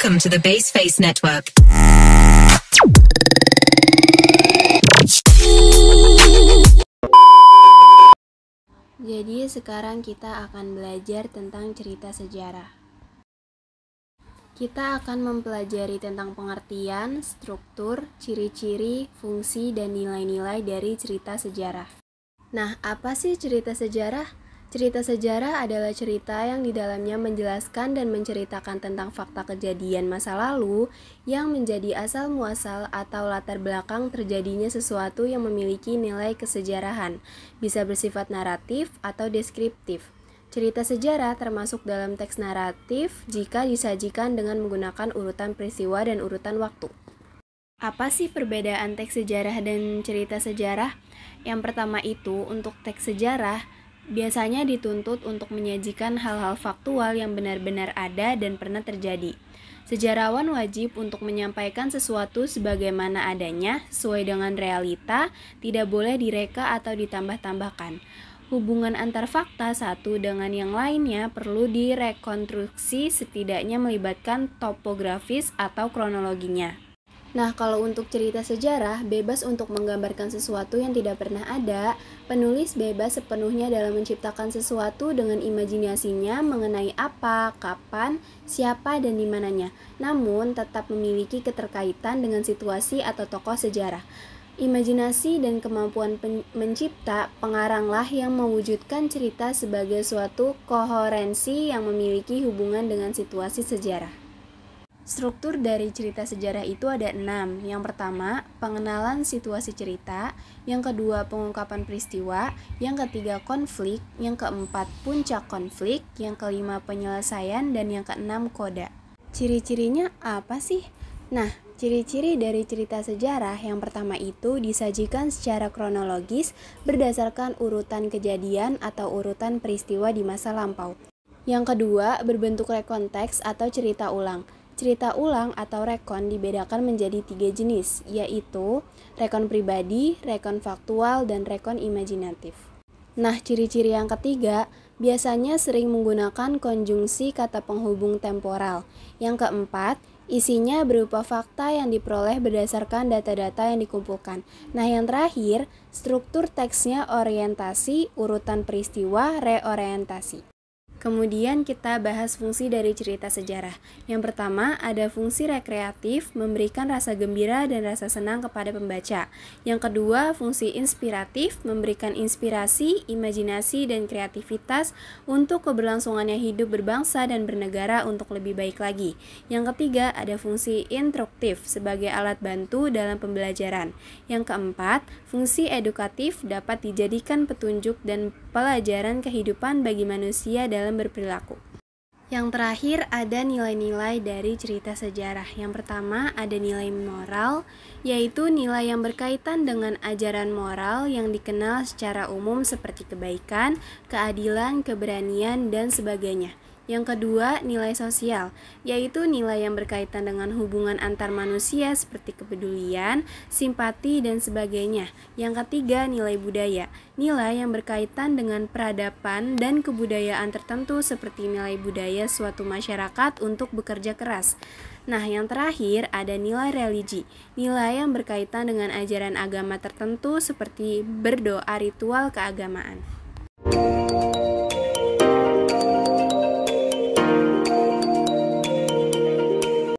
Welcome to the Baseface Network. Jadi sekarang kita akan belajar tentang cerita sejarah. Kita akan mempelajari tentang pengertian, struktur, ciri-ciri, fungsi, dan nilai-nilai dari cerita sejarah. Nah, apa sih cerita sejarah? Cerita sejarah adalah cerita yang di dalamnya menjelaskan dan menceritakan tentang fakta kejadian masa lalu yang menjadi asal muasal atau latar belakang terjadinya sesuatu yang memiliki nilai kesejarahan, bisa bersifat naratif atau deskriptif. Cerita sejarah termasuk dalam teks naratif jika disajikan dengan menggunakan urutan peristiwa dan urutan waktu. Apa sih perbedaan teks sejarah dan cerita sejarah? Yang pertama itu, untuk teks sejarah biasanya dituntut untuk menyajikan hal-hal faktual yang benar-benar ada dan pernah terjadi. Sejarawan wajib untuk menyampaikan sesuatu sebagaimana adanya, sesuai dengan realita, tidak boleh direka atau ditambah-tambahkan. Hubungan antar fakta satu dengan yang lainnya perlu direkonstruksi, setidaknya melibatkan topografis atau kronologinya. Nah, kalau untuk cerita sejarah, bebas untuk menggambarkan sesuatu yang tidak pernah ada. Penulis bebas sepenuhnya dalam menciptakan sesuatu dengan imajinasinya mengenai apa, kapan, siapa, dan di mananya. Namun, tetap memiliki keterkaitan dengan situasi atau tokoh sejarah. Imajinasi dan kemampuan mencipta pengaranglah yang mewujudkan cerita sebagai suatu koherensi yang memiliki hubungan dengan situasi sejarah. Struktur dari cerita sejarah itu ada 6. Yang pertama, pengenalan situasi cerita. Yang kedua, pengungkapan peristiwa. Yang ketiga, konflik. Yang keempat, puncak konflik. Yang kelima, penyelesaian. Dan yang keenam, koda. Ciri-cirinya apa sih? Nah, ciri-ciri dari cerita sejarah yang pertama itu disajikan secara kronologis berdasarkan urutan kejadian atau urutan peristiwa di masa lampau. Yang kedua, berbentuk rekonteks atau cerita ulang. Cerita ulang atau rekon dibedakan menjadi 3 jenis, yaitu rekon pribadi, rekon faktual, dan rekon imajinatif. Nah, ciri-ciri yang ketiga, biasanya sering menggunakan konjungsi kata penghubung temporal. Yang keempat, isinya berupa fakta yang diperoleh berdasarkan data-data yang dikumpulkan. Nah, yang terakhir, struktur teksnya orientasi, urutan peristiwa, reorientasi. Kemudian kita bahas fungsi dari cerita sejarah. Yang pertama, ada fungsi rekreatif, memberikan rasa gembira dan rasa senang kepada pembaca. Yang kedua, fungsi inspiratif, memberikan inspirasi, imajinasi, dan kreativitas untuk keberlangsungannya hidup berbangsa dan bernegara untuk lebih baik lagi. Yang ketiga, ada fungsi instruktif sebagai alat bantu dalam pembelajaran. Yang keempat, fungsi edukatif dapat dijadikan petunjuk dan pelajaran kehidupan bagi manusia dalam berperilaku. Yang terakhir ada nilai-nilai dari cerita sejarah. Yang pertama ada nilai moral, yaitu nilai yang berkaitan dengan ajaran moral yang dikenal secara umum seperti kebaikan, keadilan, keberanian, dan sebagainya. Yang kedua, nilai sosial, yaitu nilai yang berkaitan dengan hubungan antar manusia seperti kepedulian, simpati, dan sebagainya. Yang ketiga, nilai budaya, nilai yang berkaitan dengan peradaban dan kebudayaan tertentu seperti nilai budaya suatu masyarakat untuk bekerja keras. Nah, yang terakhir ada nilai religi, nilai yang berkaitan dengan ajaran agama tertentu seperti berdoa ritual keagamaan.